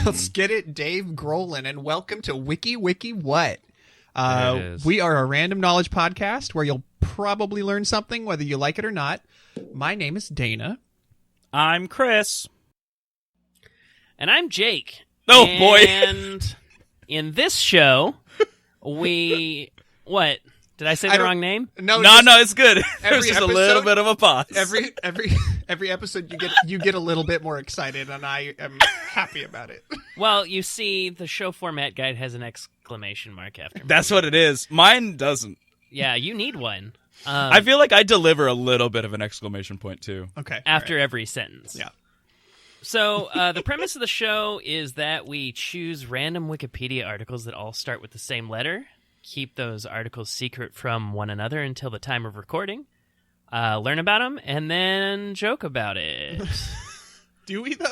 Let's get it, Dave Grohlin, and welcome to Wiki Wiki What? We are a random knowledge podcast where you'll probably learn something whether you like it or not. My name is Dana. I'm Chris. And I'm Jake. Oh, boy. And in this show, we... What? Did I say the wrong name? No, it's good. There's just a little bit of a pause. Every episode you get a little bit more excited, and I am happy about it. Well, you see, the show format guide has an exclamation mark after. That's what it is. Mine doesn't. Yeah, you need one. I feel like I deliver a little bit of an exclamation point too. Okay. After every sentence. Yeah. So the premise of the show is that we choose random Wikipedia articles that all start with the same letter. Keep those articles secret from one another until the time of recording, learn about them, and then joke about it. Do we, though?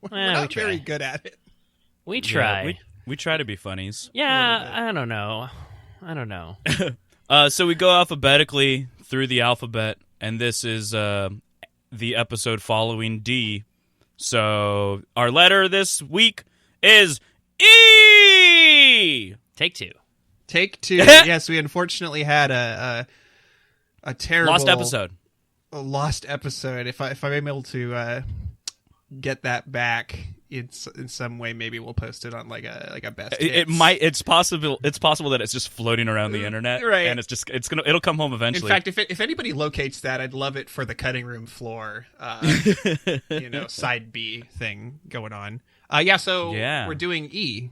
We're we not try. very good at it. We try. Yeah, we try to be funnies. Yeah, I don't know. So we go alphabetically through the alphabet, and this is the episode following D. So our letter this week is E! Take two. Take two. Yes, we unfortunately had a terrible lost episode. If I'm able to get that back in some way, maybe we'll post it on like a best hits. It's possible that it's just floating around the internet, right? And it'll come home eventually. In fact, if anybody locates that, I'd love it for the cutting room floor, side B thing going on. We're doing E.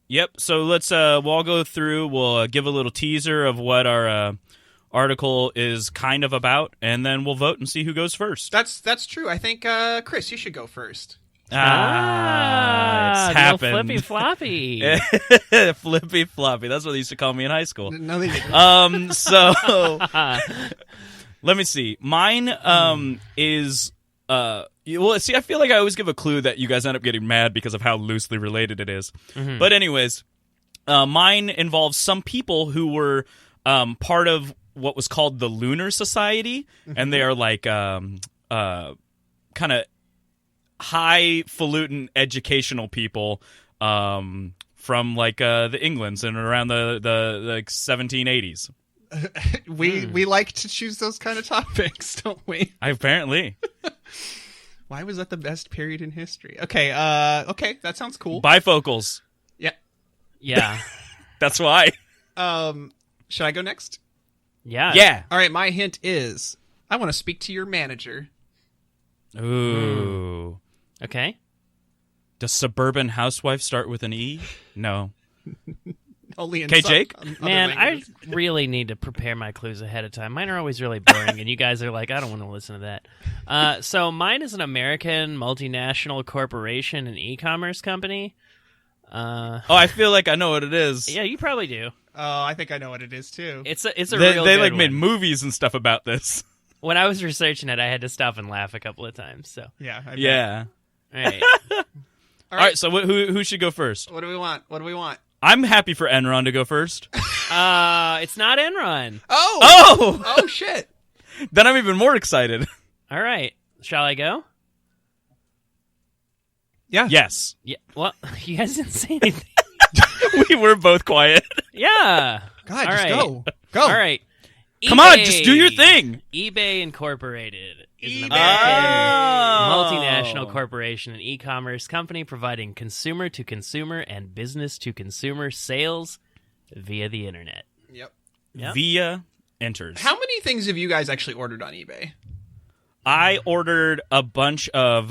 Yep, so let's we'll all go through, we'll give a little teaser of what our article is kind of about, and then we'll vote and see who goes first. That's true. I think, Chris, you should go first. It's happened. Flippy floppy. Flippy floppy, that's what they used to call me in high school. No, they didn't. So, let me see. Mine is... I feel like I always give a clue that you guys end up getting mad because of how loosely related it is. Mm-hmm. But anyways, mine involves some people who were part of what was called the Lunar Society, mm-hmm. and they are like kind of highfalutin educational people from like the Englands and around the 1780s. We like to choose those kind of topics, don't we? Apparently. Why was that the best period in history? Okay, that sounds cool. Bifocals. Yeah. That's why. Should I go next? Yeah. All right, my hint is I want to speak to your manager. Ooh. Okay. Does suburban housewife start with an E? No. Only in Jake? Man, I really need to prepare my clues ahead of time. Mine are always really boring, and you guys are like, I don't want to listen to that. So mine is an American multinational corporation and e-commerce company. I feel like I know what it is. Yeah, you probably do. Oh, I think I know what it is, too. It's a real They good like one. made movies and stuff about this. When I was researching it, I had to stop and laugh a couple of times. So yeah. All right. All right, so who should go first? What do we want? I'm happy for Enron to go first. It's not Enron. Oh, shit. Then I'm even more excited. All right. Shall I go? Yeah. Yes. Yeah. Well, you guys didn't say anything. We were both quiet. Yeah. God, all just right. go. All right. Come on, just do your thing. eBay Incorporated is an eBay. American multinational corporation and e-commerce company providing consumer-to-consumer and business-to-consumer sales via the internet. Yep. Via enters. How many things have you guys actually ordered on eBay? I ordered a bunch of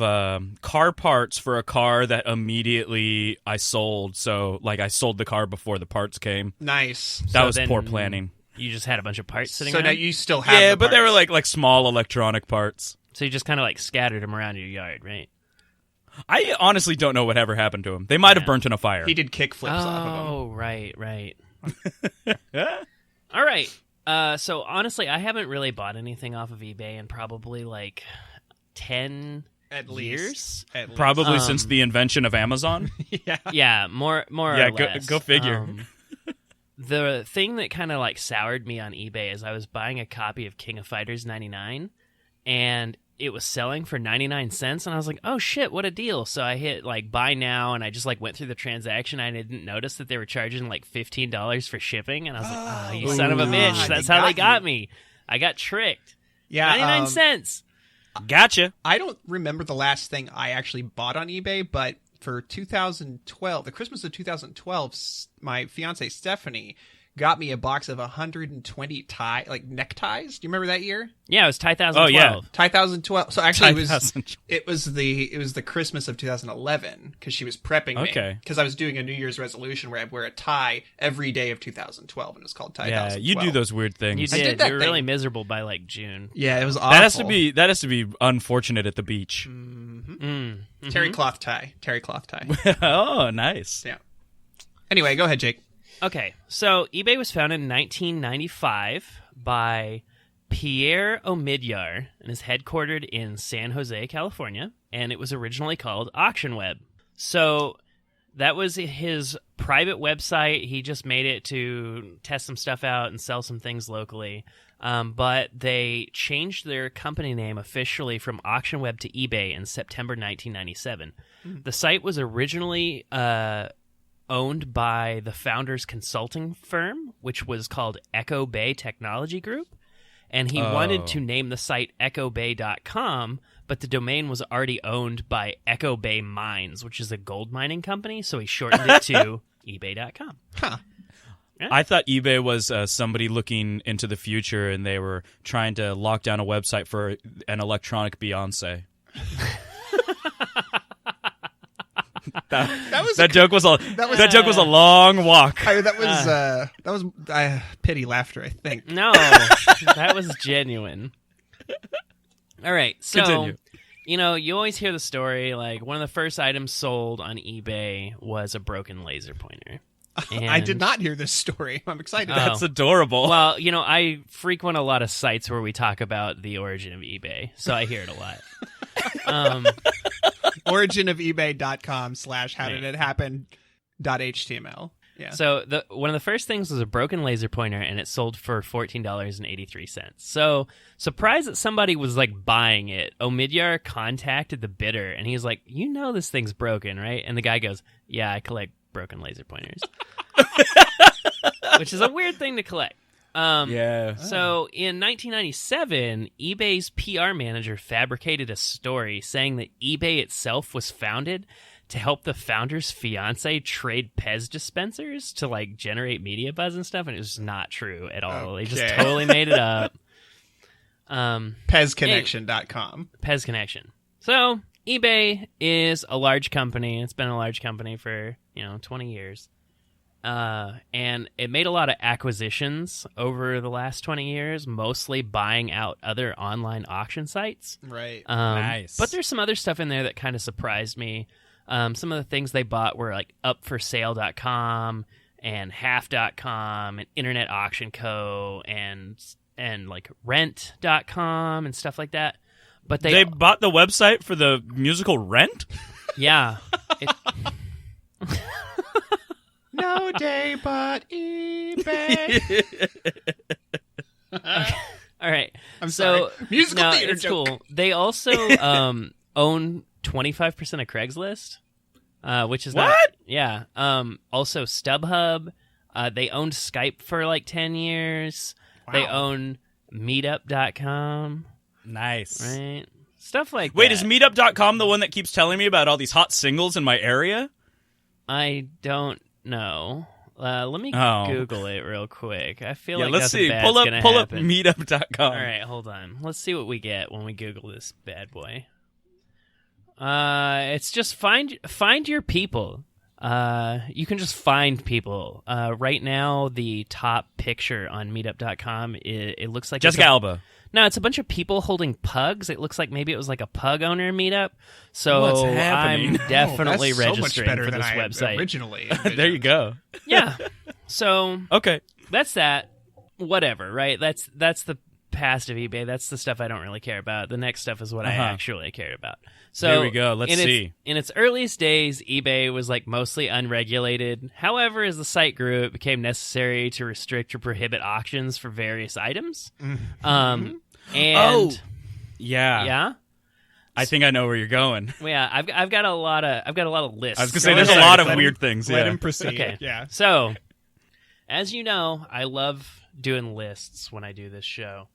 car parts for a car that immediately I sold. So, like, I sold the car before the parts came. Nice. That was poor planning. You just had a bunch of parts sitting So around? now you still have Yeah, the but they were parts. like small electronic parts. So you just kind of like scattered them around your yard, right? I honestly don't know what ever happened to him. They might have burnt in a fire. He did kick flips off of them. Oh, right. All right. So honestly, I haven't really bought anything off of eBay in probably like 10 At years. least. At least. Probably since the invention of Amazon. Yeah. Yeah, more Yeah, or less. go figure. The thing that kind of like soured me on eBay is I was buying a copy of King of Fighters 99, and it was selling for 99 cents, and I was like, oh shit, what a deal. So I hit like buy now, and I just like went through the transaction. I didn't notice that they were charging like $15 for shipping, and I was like, oh, you son of a bitch. God, That's they how they got got me. I got tricked. Yeah. 99 cents. Gotcha. I don't remember the last thing I actually bought on eBay, but for 2012, the Christmas of 2012, my fiance Stephanie got me a box of 120 neckties. Do you remember that year? Yeah, it was Tie 2012. Oh, yeah. Tie 2012. So actually, it 2012. was the Christmas of 2011 because she was prepping me. Okay. Because I was doing a New Year's resolution where I wear a tie every day of 2012, and it was called Tie 2012. Yeah, you do those weird things. You I did. did that You were thing. really miserable by like June. Yeah, it was awful. That has to be unfortunate at the beach. Terry cloth tie. Terry cloth tie. Oh, nice. Yeah. Anyway, go ahead, Jake. Okay, so eBay was founded in 1995 by Pierre Omidyar and is headquartered in San Jose, California, and it was originally called AuctionWeb. So that was his private website. He just made it to test some stuff out and sell some things locally. But they changed their company name officially from AuctionWeb to eBay in September 1997. The site was originally owned by the founder's consulting firm, which was called Echo Bay Technology Group. And he wanted to name the site echobay.com, but the domain was already owned by Echo Bay Mines, which is a gold mining company, so he shortened it to ebay.com. Huh. I thought eBay was somebody looking into the future, and they were trying to lock down a website for an electronic Beyonce. That joke was a long walk. That was pity laughter, I think. No, that was genuine. All right, so Continue. you always hear the story, like one of the first items sold on eBay was a broken laser pointer. I did not hear this story. I'm excited. That's adorable. Well, I frequent a lot of sites where we talk about the origin of eBay, so I hear it a lot. Originofebay.com/howdidithappen.html. Yeah. So one of the first things was a broken laser pointer, and it sold for $14.83. So surprised that somebody was like buying it, Omidyar contacted the bidder, and he's like, this thing's broken, right? And the guy goes, yeah, I collect broken laser pointers. Which is a weird thing to collect. Yeah. So in 1997, eBay's PR manager fabricated a story saying that eBay itself was founded to help the founder's fiance trade Pez dispensers to like generate media buzz and stuff, and it was not true at all. They just totally made it up. PezConnection.com. Pez Connection. So eBay is a large company. It's been a large company for 20 years. And it made a lot of acquisitions over the last 20 years, mostly buying out other online auction sites. Right. Nice. But there's some other stuff in there that kind of surprised me. Some of the things they bought were like upforsale.com and half.com and Internet Auction Co. and like rent.com and stuff like that. But they bought the website for the musical Rent? Yeah. No day but eBay. Okay. All right. I'm sorry. Musical theater it's joke. cool. They also own 25% of Craigslist, which is What? not. Yeah. Also StubHub. They owned Skype for like 10 years. Wow. They own Meetup.com. Nice. Right. Stuff like Wait, that. is Meetup.com the one that keeps telling me about all these hot singles in my area? I don't know. Let me Google it real quick. I feel like let's nothing see. bad's Pull up gonna happen. Meetup.com. All right, hold on. Let's see what we get when we Google this bad boy. It's just find your people. You can just find people. Right now, the top picture on meetup.com, it looks like Jessica Alba. No, it's a bunch of people holding pugs. It looks like maybe it was like a pug owner meetup. So What's happening? I'm definitely that's registering so much better for than this I website. originally. There you go. Yeah. So Okay. that's that. Whatever, right? That's the past of eBay. That's the stuff I don't really care about. The next stuff is what I actually cared about. So Here we go. Let's see. In its earliest days, eBay was like mostly unregulated. However, as the site grew, it became necessary to restrict or prohibit auctions for various items. And yeah. I think I know where you're going. Yeah, I've got a lot of lists. I was gonna say there's a lot of weird things. Let Yeah. him proceed. Okay. Yeah. So, as you know, I love doing lists when I do this show.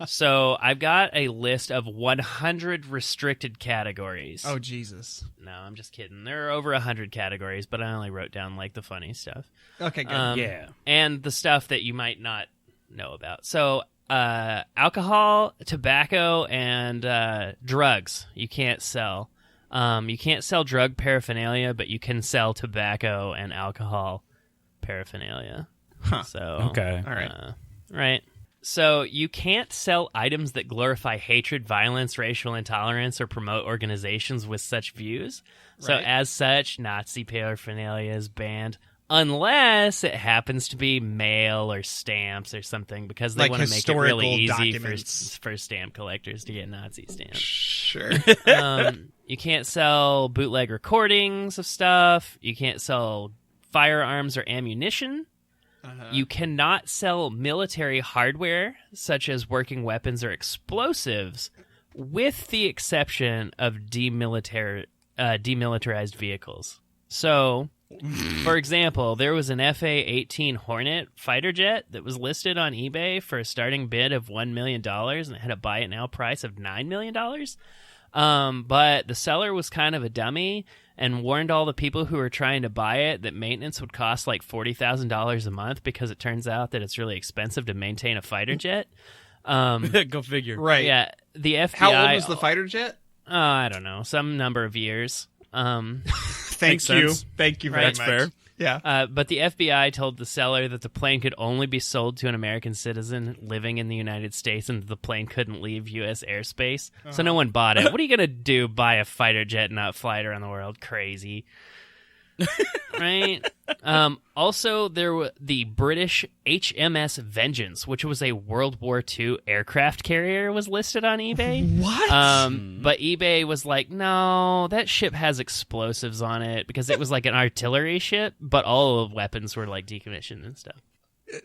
So I've got a list of 100 restricted categories. Oh, Jesus. No, I'm just kidding. There are over 100 categories, but I only wrote down like the funny stuff. Okay, good. Yeah. And the stuff that you might not know about. So, alcohol, tobacco, and drugs you can't sell. You can't sell drug paraphernalia, but you can sell tobacco and alcohol paraphernalia. Huh. So Okay. All right. Right. So you can't sell items that glorify hatred, violence, racial intolerance, or promote organizations with such views. So Right. as such, Nazi paraphernalia is banned unless it happens to be mail or stamps or something, because they Like want to make it really historical easy documents. for stamp collectors to get Nazi stamps. Sure. You can't sell bootleg recordings of stuff. You can't sell firearms or ammunition. You cannot sell military hardware, such as working weapons or explosives, with the exception of demilitarized vehicles. So, for example, there was an FA-18 Hornet fighter jet that was listed on eBay for a starting bid of $1 million, and it had a buy it now price of $9 million. But the seller was kind of a dummy and warned all the people who were trying to buy it that maintenance would cost like $40,000 a month, because it turns out that it's really expensive to maintain a fighter jet. Go figure. Right. Yeah, the FBI. How old was the fighter jet? I don't know, some number of years. Thank Makes you. sense. Thank you very That's much. fair. Yeah. But the FBI told the seller that the plane could only be sold to an American citizen living in the United States, and the plane couldn't leave U.S. airspace. So no one bought it. What are you going to do? Buy a fighter jet and not fly it around the world? Crazy. Right? Also, there was the British HMS Vengeance, which was a World War II aircraft carrier, was listed on eBay. What? But eBay was like, no, that ship has explosives on it, because it was like an artillery ship, but all the weapons were like decommissioned and stuff.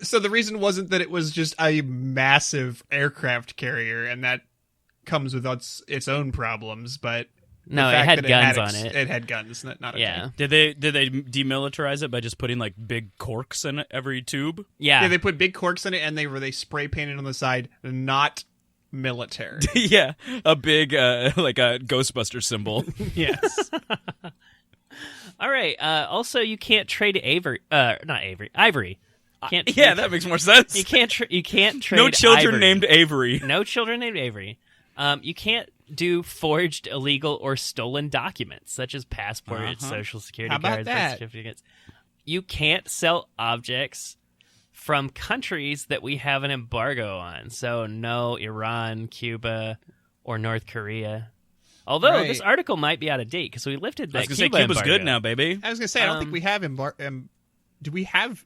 So the reason wasn't that it was just a massive aircraft carrier, and that comes with its own problems, but No, the it fact had that guns had on it. It had guns, not okay. Yeah. Did they demilitarize it by just putting like big corks in every tube? Yeah. Yeah, they put big corks in it, and they spray painted on the side, not military. Yeah, a big like a Ghostbuster symbol. Yes. All right. Also, you can't trade ivory. Can't. Yeah, that makes more sense. You can't trade. No children ivory. named Avery. No children named Avery. You can't do forged, illegal, or stolen documents, such as passports, social security How about cards, that? birth certificates. You can't sell objects from countries that we have an embargo on. So no Iran, Cuba, or North Korea. Although Right. this article might be out of date, because we lifted that I was gonna Cuba say Cuba's embargo. good now, baby. I was gonna say I don't think we have do we have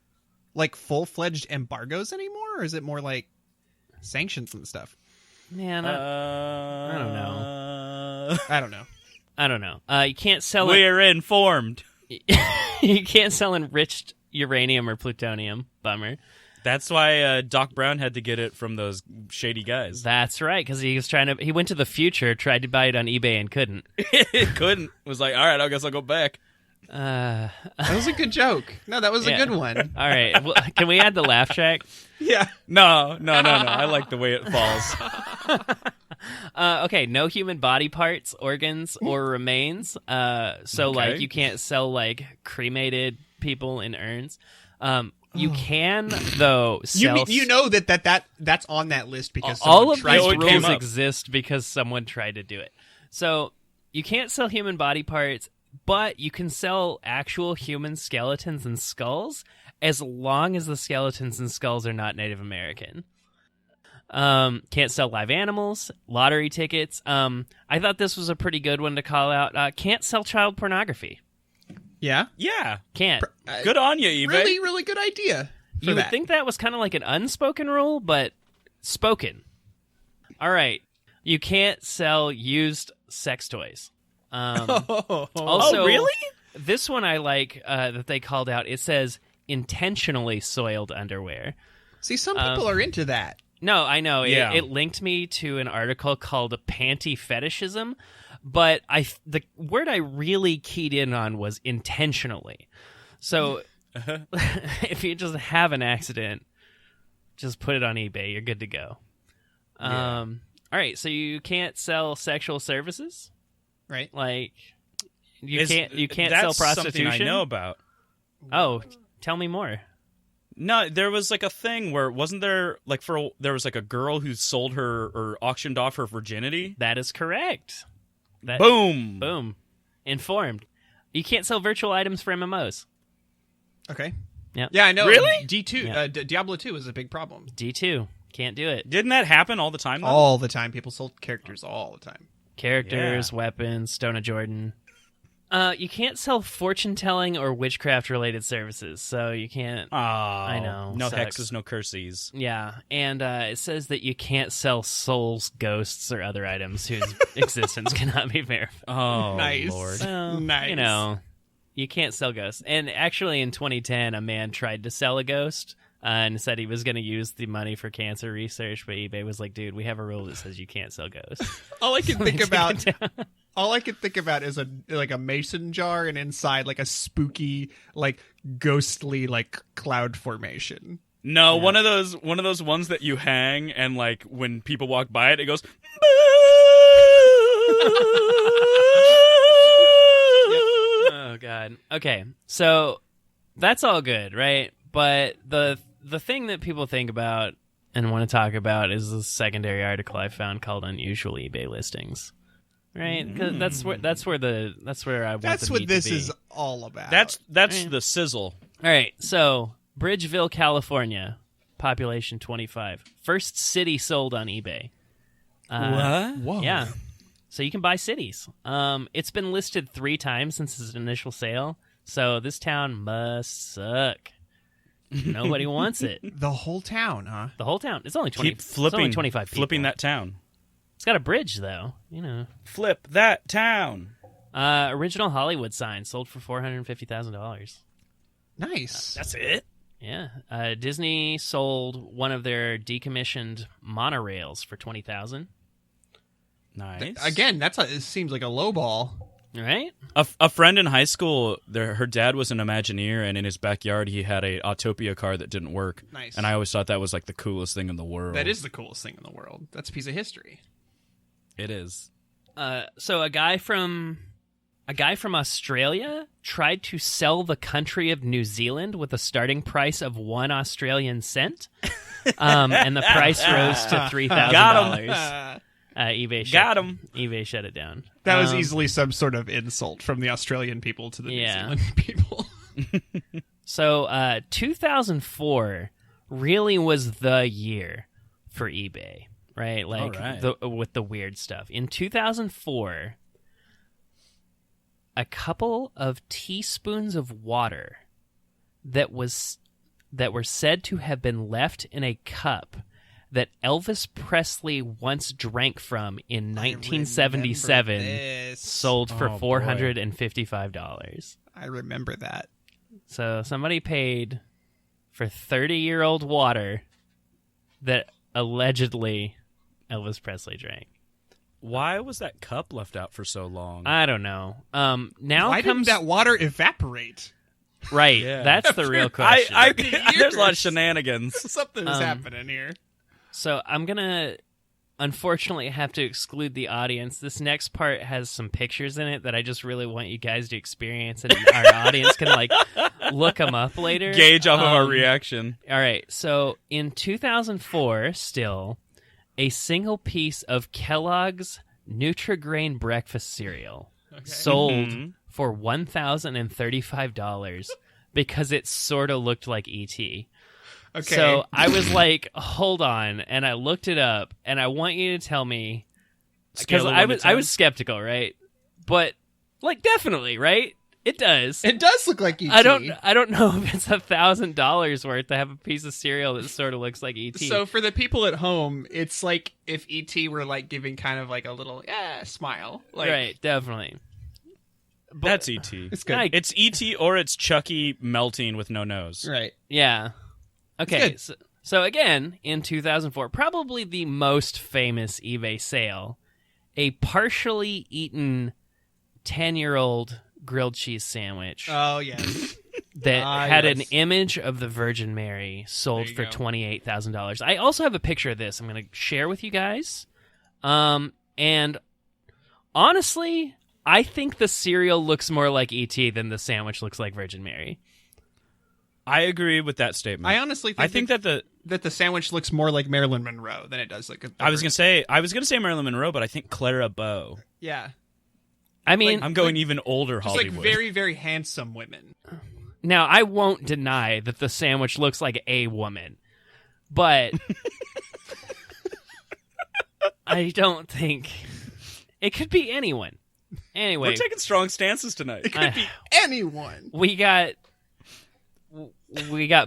like full-fledged embargoes anymore, or is it more like sanctions and stuff? Man, I don't know. I don't know. You can't sell We're informed. you can't sell enriched uranium or plutonium. Bummer. That's why Doc Brown had to get it from those shady guys. That's right, because he went to the future, tried to buy it on eBay and couldn't. Couldn't. Was like, all right, I guess I'll go back. That was a good joke. No, that was a good one. All right, well, can we add the laugh track? Yeah. No. I like the way it falls. Okay, no human body parts, organs, or remains. So like you can't sell like cremated people in urns. You can though sell. You know that's on that list because all of tried these to rules up. exist because someone tried to do it. So you can't sell human body parts, but you can sell actual human skeletons and skulls as long as the skeletons and skulls are not Native American. Can't sell live animals, lottery tickets. I thought this was a pretty good one to call out. Can't sell child pornography. Yeah? Yeah. Can't. Good on you, eBay. Really, really good idea. You would think that was kind of like an unspoken rule, but spoken. All right. You can't sell used sex toys. Also, really? This one I like that they called out. It says intentionally soiled underwear. See, some people are into that. No, I know. Yeah. It linked me to an article called Panty Fetishism, but the word I really keyed in on was intentionally. So if you just have an accident, just put it on eBay. You're good to go. Yeah. All right, so you can't sell sexual services, Right? like you can't sell That's prostitution. something I know about. Oh, tell me more. No, there was like a thing where wasn't there like there was like a girl who sold her or auctioned off her virginity. That is correct. Boom. Informed. You can't sell virtual items for MMOs. Okay. Yep. Yeah, I know. Really? D2, Yeah. Diablo 2 is a big problem. D2. Can't do it. Didn't that happen all the time? Though? All the time. People sold characters all the time. Characters, weapons, Stone of Jordan. You can't sell fortune-telling or witchcraft-related services, so you can't... I know. No sucks. hexes, no curses. Yeah, and it says that you can't sell souls, ghosts, or other items whose existence cannot be verified. Oh, Nice. Lord. Well, Nice. You know, you can't sell ghosts. And actually, in 2010, a man tried to sell a ghost and said he was going to use the money for cancer research, but eBay was like, dude, we have a rule that says you can't sell ghosts. All I can think Took about... it down. All I could think about is a mason jar, and inside like a spooky, like ghostly, like cloud formation. No, one of those ones that you hang and like when people walk by it, it goes. Oh God. Okay, so that's all good, right? But the thing that people think about and want to talk about is the secondary article I found called "Unusual eBay Listings." Right, 'cause that's where I want. That's the what meat this to be. is all about. That's the sizzle. All right, so Bridgeville, California, population 25, first city sold on eBay. What? Whoa. Yeah, so you can buy cities. It's been listed 3 times since its initial sale, so this town must suck. Nobody wants it. The whole town, huh? The whole town. It's only 20. Keep flipping, It's only 25 people. flipping that town. It's got a bridge though. You know. Flip that town. Original Hollywood sign sold for $450,000. Nice. That's it. Yeah. Disney sold one of their decommissioned monorails for $20,000. Nice. Again, it seems like a low ball. Right? A friend in high school, her dad was an Imagineer, and in his backyard he had a Autopia car that didn't work. Nice. And I always thought that was like the coolest thing in the world. That is the coolest thing in the world. That's a piece of history. It is. So a guy from Australia tried to sell the country of New Zealand with a starting price of 1 Australian cent, and the price rose to $3,000. eBay shut it down. That was easily some sort of insult from the Australian people to the New Yeah. Zealand people. So 2004 really was the year for eBay, right? Like All right. with the weird stuff. In 2004, a couple of teaspoons of water that were said to have been left in a cup that Elvis Presley once drank from in 1977 sold for Oh, boy. $455. I remember that. So somebody paid for 30-year-old water that allegedly Elvis Presley drank. Why was that cup left out for so long? I don't know. Now Why comes didn't that water evaporate? right. Yeah. That's the real question. There's a lot of shenanigans. Something is happening here. So I'm gonna unfortunately have to exclude the audience. This next part has some pictures in it that I just really want you guys to experience, and our audience can like look them up later. Gauge off of our reaction. All right. So in 2004, still, a single piece of Kellogg's Nutri-Grain breakfast cereal sold for $1,035 because it sort of looked like E.T. Okay. So I was like, hold on, and I looked it up, and I want you to tell me, because I was skeptical, right? But like, definitely, right? It does. It does look like E.T. I don't know if it's $1,000 worth to have a piece of cereal that sort of looks like E.T. So for the people at home, it's like if E.T. were like giving kind of like a little smile. Like, right, definitely. But, that's E.T. It's good. It's E.T. or it's Chucky melting with no nose. Right. Yeah. Okay. So again, in 2004, probably the most famous eBay sale, a partially eaten 10-year-old grilled cheese sandwich. Oh, yes. That had an image of the Virgin Mary, sold for $28,000. I also have a picture of this I'm going to share with you guys. And honestly, I think the cereal looks more like E.T. than the sandwich looks like Virgin Mary. I agree with that statement. I honestly think that the sandwich looks more like Marilyn Monroe than it does like I was gonna say Marilyn Monroe, but I think Clara Bow. Yeah. I mean, I'm going even older just Hollywood. like very, very handsome women. Now, I won't deny that the sandwich looks like a woman, but I don't think it could be anyone. Anyway, we're taking strong stances tonight. It could be anyone. We got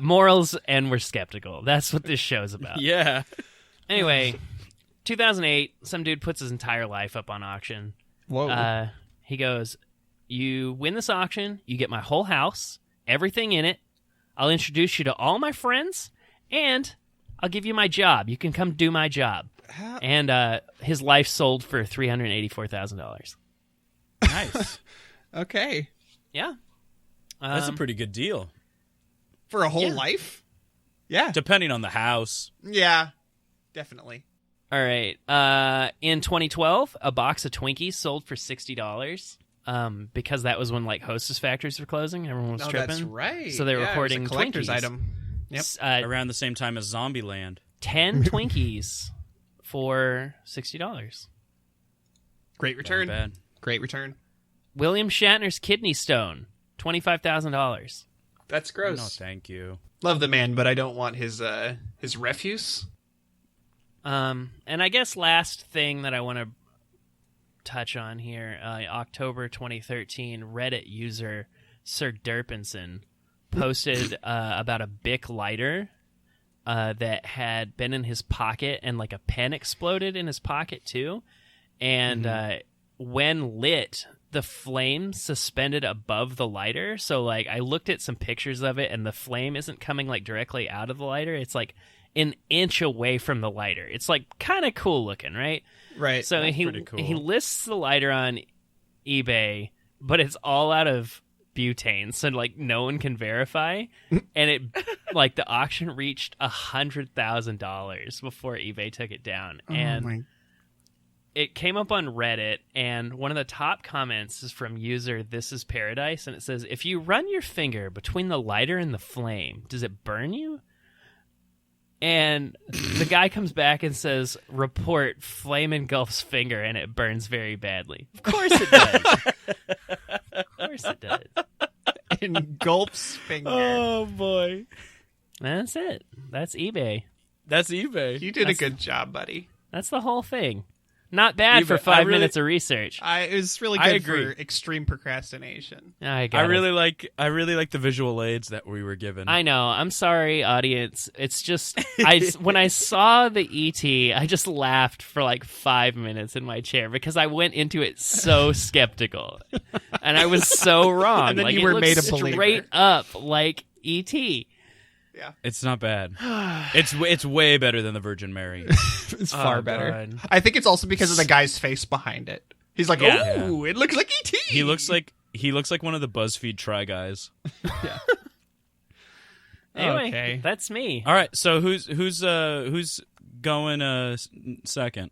morals and we're skeptical. That's what this show's about. Yeah. Anyway, 2008, some dude puts his entire life up on auction. Whoa. He goes, you win this auction, you get my whole house, everything in it. I'll introduce you to all my friends, and I'll give you my job. You can come do my job. And his life sold for $384,000. Nice. Okay. Yeah. That's a pretty good deal. For a whole life? Yeah. Depending on the house. Yeah. Definitely. All right. In 2012, a box of Twinkies sold for $60. Because that was when like Hostess factories were closing, everyone was tripping. That's right. So they were hoarding it was a collector's Twinkies. item. Yep. Around the same time as Zombieland. 10 Twinkies for $60. Great return. Not bad. Great return. William Shatner's kidney stone, $25,000. That's gross. No, thank you. Love the man, but I don't want his refuse. And I guess last thing that I want to touch on here, October 2013, Reddit user Sir Derpinson posted about a Bic lighter that had been in his pocket, and like a pen exploded in his pocket too. And when lit, the flame suspended above the lighter. So like I looked at some pictures of it, and the flame isn't coming like directly out of the lighter. It's like an inch away from the lighter. It's like kind of cool looking, right? Right. So That's pretty cool. he lists the lighter on eBay, but it's all out of butane, so like no one can verify. And it like the auction reached $100,000 before eBay took it down. And it came up on Reddit, and one of the top comments is from user This Is Paradise, and it says, if you run your finger between the lighter and the flame, does it burn you? And the guy comes back and says, report, flame engulfs finger and it burns very badly. Of course it does. Of course it does. Engulfs finger. Oh, boy. That's it. That's eBay. That's eBay. You did a good job, buddy. That's the whole thing. Not bad for 5 minutes of research. It was really good for extreme procrastination. I really like the visual aids that we were given. I know. I'm sorry, audience. It's just when I saw the ET, I just laughed for like 5 minutes in my chair because I went into it so skeptical, and I was so wrong. And then like, you were made a straight believer. up like ET. Yeah, it's not bad. It's way better than the Virgin Mary. It's far better. God. I think it's also because of the guy's face behind it. He's like, "Oh, it looks like ET." He looks like one of the BuzzFeed Try Guys. Yeah. Anyway, okay. That's me. All right, so who's going second?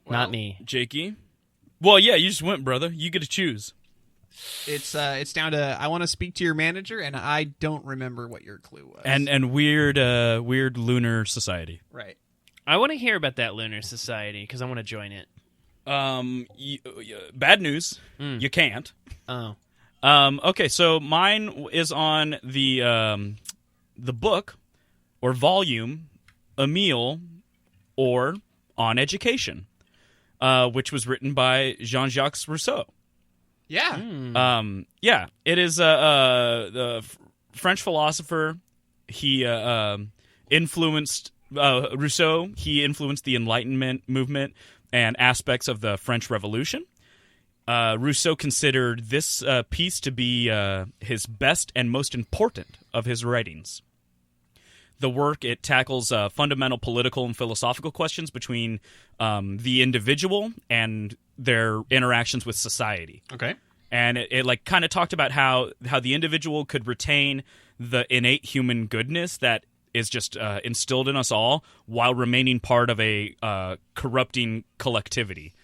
Not me, Jakey. Well, yeah, you just went, brother. You get to choose. It's down to I want to speak to your manager, and I don't remember what your clue was. And weird lunar society. Right. I want to hear about that lunar society because I want to join it. Bad news. You can't. Oh. Okay, so mine is on the book or volume, Emile, or On Education, which was written by Jean-Jacques Rousseau. Yeah. Yeah, it is the French philosopher. He influenced Rousseau. He influenced the Enlightenment movement and aspects of the French Revolution. Rousseau considered this piece to be his best and most important of his writings. The work, it tackles fundamental political and philosophical questions between the individual and their interactions with society. Okay. And it like kind of talked about how the individual could retain the innate human goodness that is just instilled in us all while remaining part of a corrupting collectivity.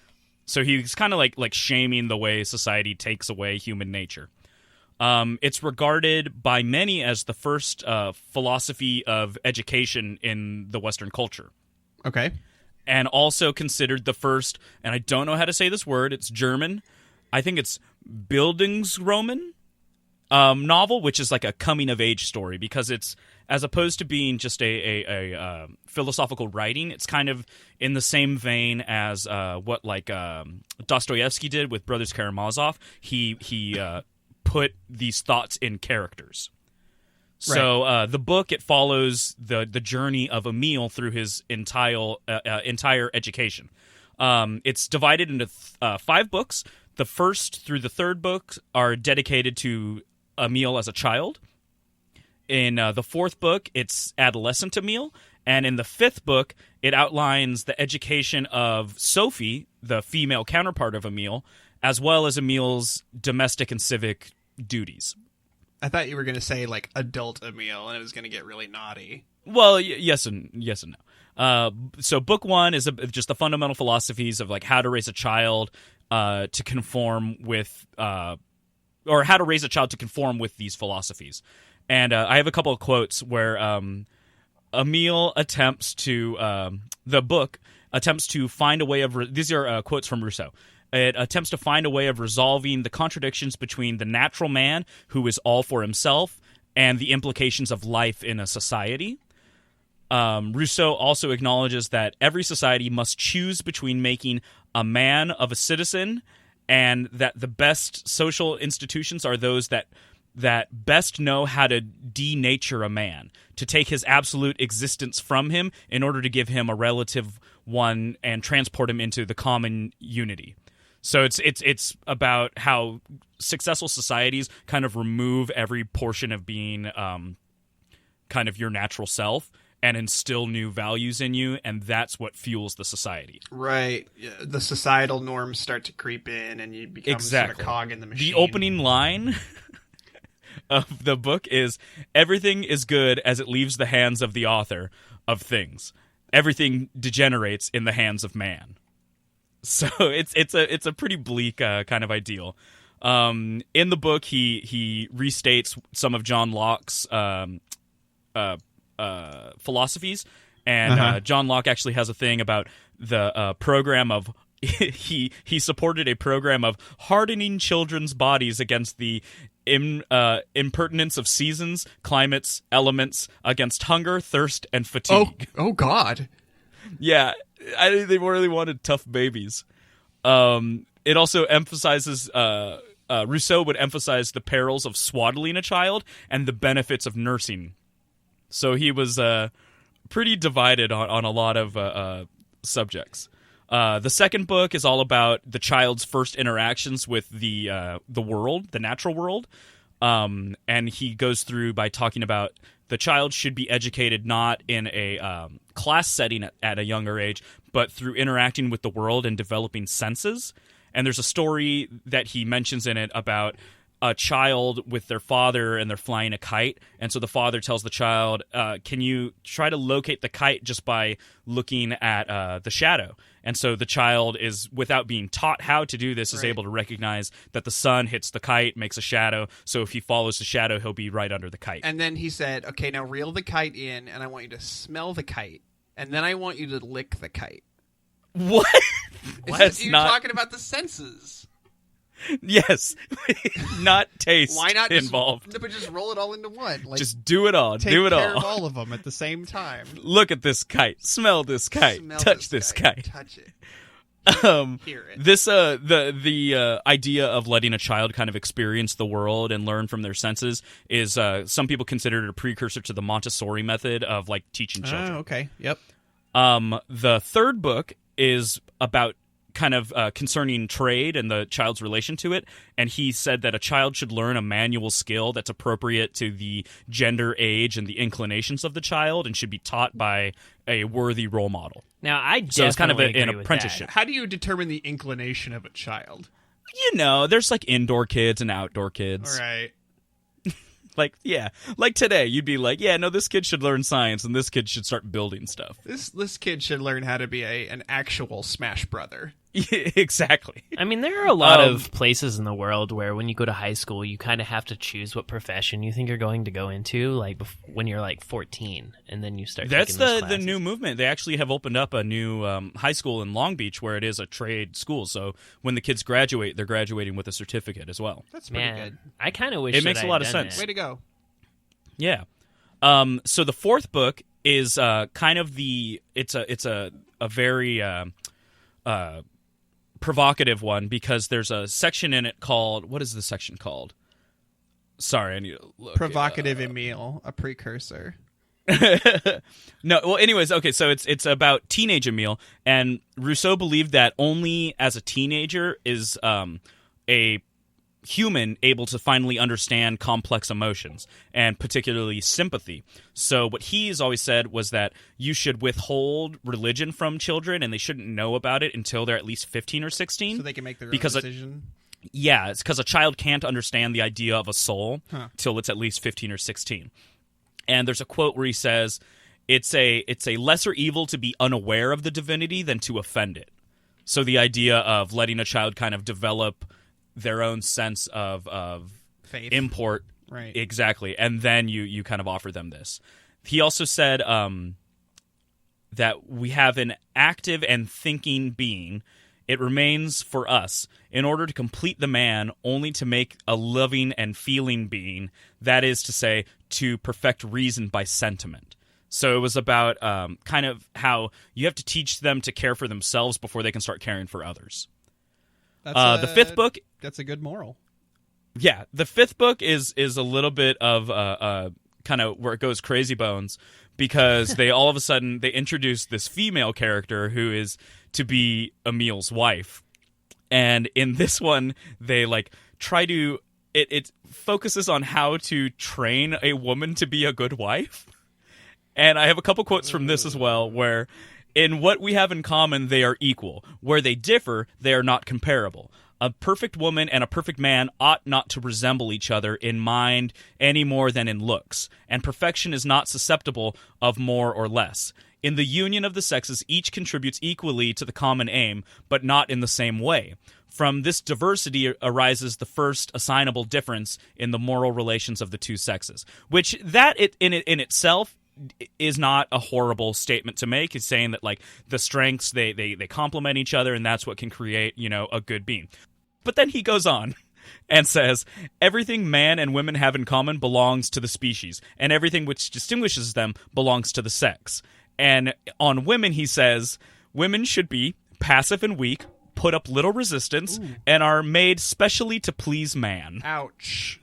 So he's kind of like shaming the way society takes away human nature. It's regarded by many as the first philosophy of education in the Western culture. Okay. And also considered the first, and I don't know how to say this word, it's German. I think it's Bildungsroman novel, which is like a coming-of-age story, because it's, as opposed to being just a philosophical writing, it's kind of in the same vein as what like Dostoevsky did with Brothers Karamazov. He put these thoughts in characters. Right. So the book, it follows the journey of Emile through his entire education. It's divided into 5 books. The first through the 3rd book are dedicated to Emile as a child. In the 4th book, it's adolescent Emile. And in the 5th book, it outlines the education of Sophie, the female counterpart of Emile, as well as Emile's domestic and civic duties. I thought you were going to say like adult Emile, and it was going to get really naughty. Well, yes and no. So book 1 is just the fundamental philosophies of like how to raise a child to conform with, or how to raise a child to conform with these philosophies. And I have a couple of quotes where Emile attempts to, the book attempts to find a way of, these are quotes from Rousseau. It attempts to find a way of resolving the contradictions between the natural man, who is all for himself, and the implications of life in a society. Rousseau also acknowledges that every society must choose between making a man of a citizen, and that the best social institutions are those that best know how to denature a man, to take his absolute existence from him in order to give him a relative one and transport him into the common unity. So it's about how successful societies kind of remove every portion of being kind of your natural self and instill new values in you, and that's what fuels the society. Right. Yeah, the societal norms start to creep in, and you become sort of a cog in the machine. The opening line of the book is, "Everything is good as it leaves the hands of the author of things. Everything degenerates in the hands of man." So it's a pretty bleak kind of ideal. In the book, he restates some of John Locke's philosophies, and John Locke actually has a thing about the program of he supported a program of hardening children's bodies against the impertinence of seasons, climates, elements, against hunger, thirst, and fatigue. Oh God. Yeah, they really wanted tough babies. It also emphasizes, Rousseau would emphasize the perils of swaddling a child and the benefits of nursing. So he was pretty divided on a lot of subjects. The second book is all about the child's first interactions with the world, the natural world. And he goes through by talking about the child should be educated not in a class setting at a younger age, but through interacting with the world and developing senses. And there's a story that he mentions in it about a child with their father, and they're flying a kite. And so the father tells the child, can you try to locate the kite just by looking at the shadow? And so the child is, without being taught how to do this, is able to recognize that the sun hits the kite, makes a shadow. So if he follows the shadow, he'll be right under the kite. And then he said, okay, now reel the kite in, and I want you to smell the kite. And then I want you to lick the kite. What? You're talking about the senses. Yes, not taste. Why not involved? But just roll it all into one. Like, just do it all. Take do it care all. of all of them at the same time. Look at this kite. Smell this kite. Touch this kite. Touch it. Hear it. This the idea of letting a child kind of experience the world and learn from their senses is some people consider it a precursor to the Montessori method of like teaching children. Oh, okay. Yep. The third book is about kind of concerning trade and the child's relation to it, and he said that a child should learn a manual skill that's appropriate to the gender, age, and the inclinations of the child, and should be taught by a worthy role model. Now, I so it's kind of an agree with apprenticeship. that. How do you determine the inclination of a child? You know, there's like indoor kids and outdoor kids. All right. Like, yeah, like today, you'd be like, yeah, no, this kid should learn science, and this kid should start building stuff. This kid should learn how to be an actual Smash Brother. Exactly. I mean, there are a lot of places in the world where when you go to high school, you kind of have to choose what profession you think you're going to go into, like when you're like 14, and then you start That's taking those the classes. new movement. They actually have opened up a new high school in Long Beach where it is a trade school. So when the kids graduate, they're graduating with a certificate as well. That's pretty Man, good. I kind of wish It makes that a lot I'd of done sense. that. Way to go. Yeah. So the fourth book is kind of it's a very provocative one, because there's a section in it called, what is the section called? Sorry, I need to look. Provocative Emile, a precursor. No, well, anyways, okay, so it's about teenage Emile, and Rousseau believed that only as a teenager is a human able to finally understand complex emotions, and particularly sympathy. So what he's always said was that you should withhold religion from children, and they shouldn't know about it until they're at least 15 or 16. So they can make their own Because decision? Yeah, it's because a child can't understand the idea of a soul till it's at least 15 or 16. And there's a quote where he says, it's a lesser evil to be unaware of the divinity than to offend it. So the idea of letting a child kind of develop their own sense of Faith. import. Right. Exactly. And then you kind of offer them this. He also said that we have an active and thinking being. It remains for us, in order to complete the man, only to make a loving and feeling being, that is to say, to perfect reason by sentiment. So it was about kind of how you have to teach them to care for themselves before they can start caring for others. The fifth book... That's a good moral. Yeah, the fifth book is a little bit of kind of where it goes crazy bones, because they all of a sudden they introduce this female character who is to be Emile's wife, and in this one they like try to it focuses on how to train a woman to be a good wife, and I have a couple quotes from this as well where. In what we have in common, they are equal. Where they differ, they are not comparable. A perfect woman and a perfect man ought not to resemble each other in mind any more than in looks, and perfection is not susceptible of more or less. In the union of the sexes, each contributes equally to the common aim, but not in the same way. From this diversity arises the first assignable difference in the moral relations of the two sexes, which in itself is not a horrible statement to make. It's saying that like the strengths they complement each other, and that's what can create, a good being. But then he goes on and says, everything man and women have in common belongs to the species, and everything which distinguishes them belongs to the sex. And on women, he says, women should be passive and weak, put up little resistance, and are made specially to please man. Ouch.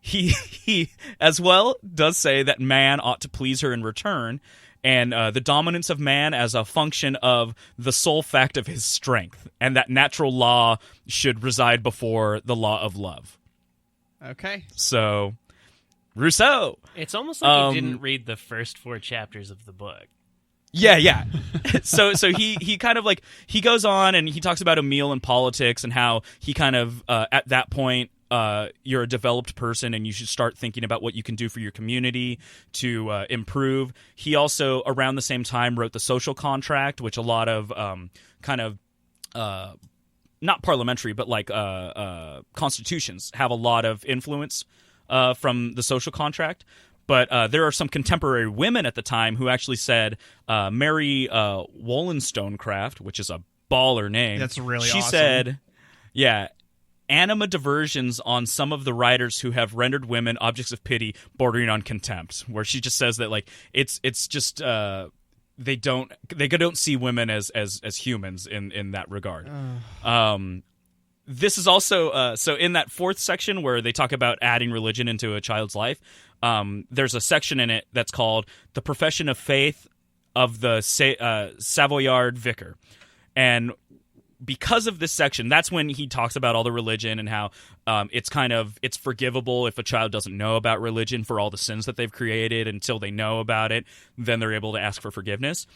He as well does say that man ought to please her in return, and the dominance of man as a function of the sole fact of his strength, and that natural law should reside before the law of love. Okay. So, Rousseau. It's almost like you didn't read the first 4 chapters of the book. Yeah. So he kind of like, he goes on and he talks about Emile and politics and how he kind of, at that point, you're a developed person and you should start thinking about what you can do for your community to improve. He also, around the same time, wrote The Social Contract, which a lot of not parliamentary, but like constitutions have a lot of influence from The Social Contract. But there are some contemporary women at the time who actually said Mary Wollstonecraft, which is a baller name. That's really she awesome. said, yeah, anima diversions on some of the writers who have rendered women objects of pity bordering on contempt, where she just says that like it's just they don't see women as humans in that regard. This is also so in that fourth section where they talk about adding religion into a child's life, there's a section in it that's called the profession of faith of the Savoyard vicar. And because of this section, that's when he talks about all the religion and how it's forgivable if a child doesn't know about religion for all the sins that they've created until they know about it. Then they're able to ask for forgiveness.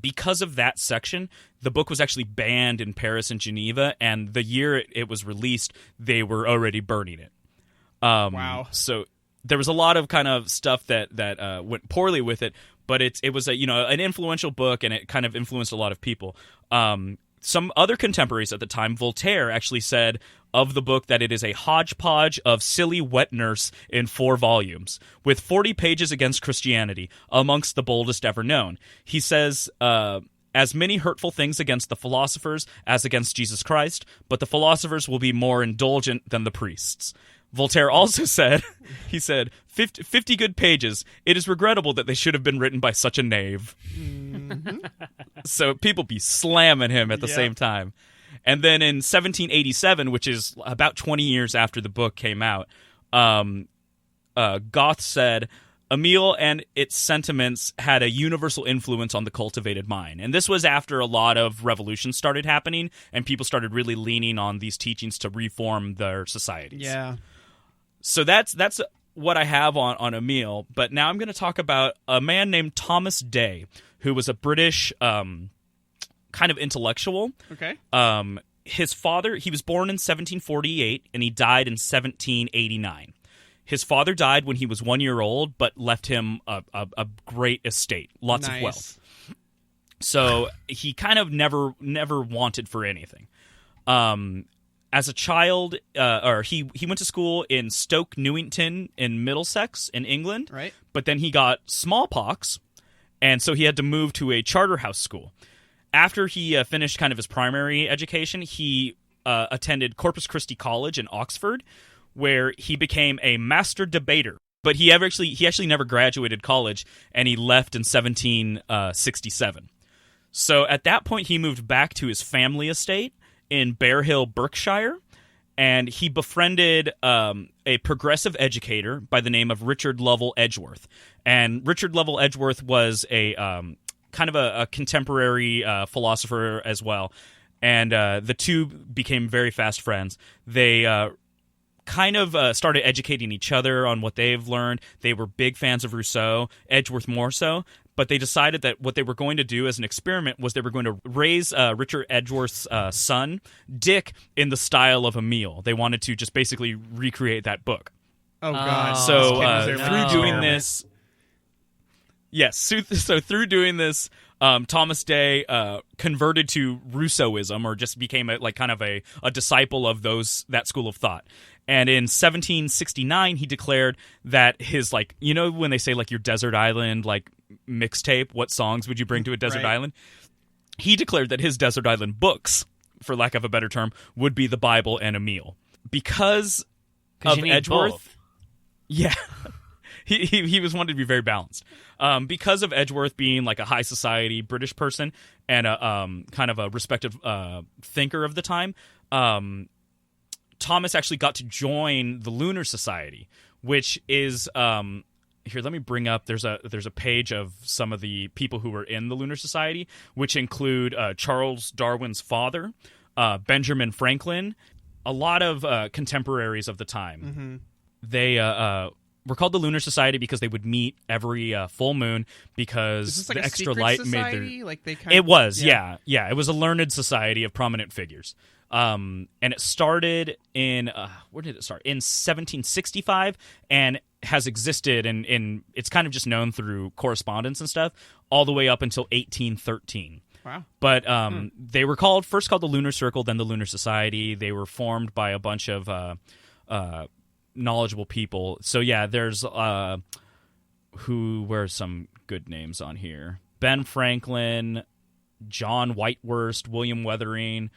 Because of that section, the book was actually banned in Paris and Geneva, and the year it was released, they were already burning it. Wow. So there was a lot of kind of stuff that went poorly with it, but it was an influential book, and it kind of influenced a lot of people. Some other contemporaries at the time, Voltaire, actually said of the book that it is a hodgepodge of silly wet nurse in 4 volumes, with 40 pages against Christianity, amongst the boldest ever known. He says, as many hurtful things against the philosophers as against Jesus Christ, but the philosophers will be more indulgent than the priests. Voltaire also said, 50 good pages. It is regrettable that they should have been written by such a knave. Mm-hmm. So people be slamming him at the same time. And then in 1787, which is about 20 years after the book came out, Goethe said, Emile and its sentiments had a universal influence on the cultivated mind. And this was after a lot of revolutions started happening, and people started really leaning on these teachings to reform their societies. Yeah. So that's what I have on Emile. But now I'm going to talk about a man named Thomas Day, who was a British kind of intellectual. Okay. His father, he was born in 1748, and he died in 1789. His father died when he was 1 year old, but left him a great estate, lots of wealth. So he kind of never wanted for anything. As a child, he went to school in Stoke Newington in Middlesex in England. Right. But then he got smallpox, and so he had to move to a charterhouse school. After he finished kind of his primary education, he attended Corpus Christi College in Oxford, where he became a master debater. But he actually never graduated college, and he left in 1767. So at that point, he moved back to his family estate in Bear Hill, Berkshire, and he befriended a progressive educator by the name of Richard Lovell Edgeworth. And Richard Lovell Edgeworth was a kind of a contemporary philosopher as well. And the two became very fast friends. They kind of started educating each other on what they've learned. They were big fans of Rousseau, Edgeworth more so. But they decided that what they were going to do as an experiment was they were going to raise Richard Edgeworth's son, Dick, in the style of Emile. They wanted to just basically recreate that book. Oh, God. So through doing this... Yes, so through doing this, Thomas Day converted to Rousseauism, or just became a disciple of that school of thought. And in 1769, he declared that his, when they say, your desert island, mixtape, what songs would you bring to a desert island? He declared that his desert island books, for lack of a better term, would be the Bible and Emile. Because of Edgeworth... Both. Yeah. He was wanted to be very balanced. Because of Edgeworth being a high society British person and a kind of a respected thinker of the time, Thomas actually got to join the Lunar Society, which is here. Let me bring up. There's a page of some of the people who were in the Lunar Society, which include Charles Darwin's father, Benjamin Franklin, a lot of contemporaries of the time. Mm-hmm. They were called the Lunar Society because they would meet every full moon because the extra light society? made their... It was, yeah. It was a learned society of prominent figures. And it started in... where did it start? In 1765, and has existed, and it's kind of just known through correspondence and stuff, all the way up until 1813. Wow. But they were first called the Lunar Circle, then the Lunar Society. They were formed by a bunch of... knowledgeable people. So yeah, there's where's some good names on here? Ben Franklin, John Whitehurst, William Weathering,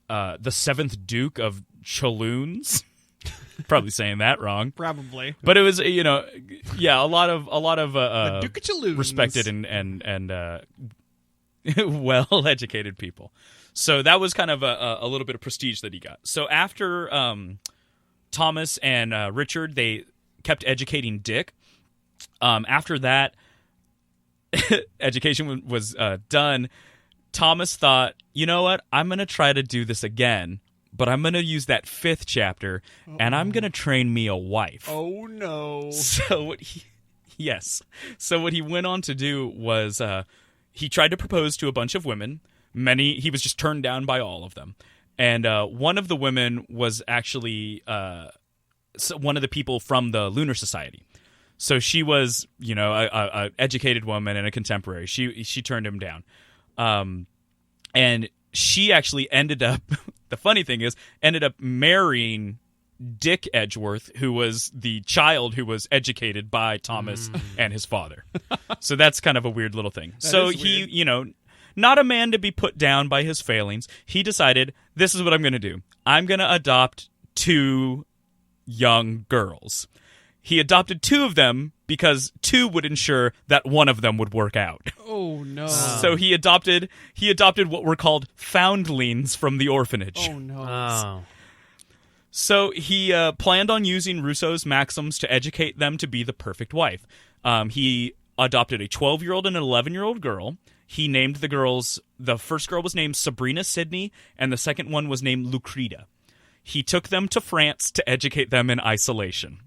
the 7th Duke of Challoons. Probably saying that wrong. Probably. But it was, a lot of Duke of Challoons. Respected and well-educated people. So that was kind of a little bit of prestige that he got. So after Thomas and Richard, they kept educating Dick. After that, education was done. Thomas thought, you know what? I'm going to try to do this again, but I'm going to use that 5th chapter, and I'm going to train me a wife. Oh, no. So what he went on to do was he tried to propose to a bunch of women. He was just turned down by all of them. And one of the women was actually one of the people from the Lunar Society. So she was, a educated woman and a contemporary. She turned him down. And she actually ended up, the funny thing is, ended up marrying Dick Edgeworth, who was the child who was educated by Thomas and his father. So that's kind of a weird little thing. So he, not a man to be put down by his failings, he decided, this is what I'm going to do. I'm going to adopt 2 young girls. He adopted 2 of them because 2 would ensure that one of them would work out. Oh, no. So he adopted what were called foundlings from the orphanage. Oh, no. Oh. So he planned on using Rousseau's maxims to educate them to be the perfect wife. He adopted a 12-year-old and an 11-year-old girl. He named the girls, the first girl was named Sabrina Sidney, and the second one was named Lucreta. He took them to France to educate them in isolation.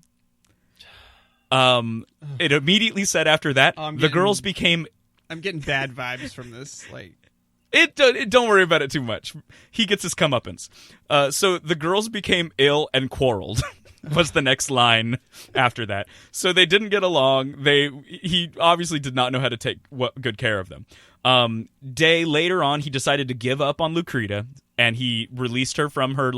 It immediately said after that, the girls became... I'm getting bad vibes from this. Don't worry about it too much. He gets his comeuppance. So the girls became ill and quarreled, was the next line after that. So they didn't get along. He obviously did not know how to take good care of them. Later on, he decided to give up on Lucreta, and he released her from her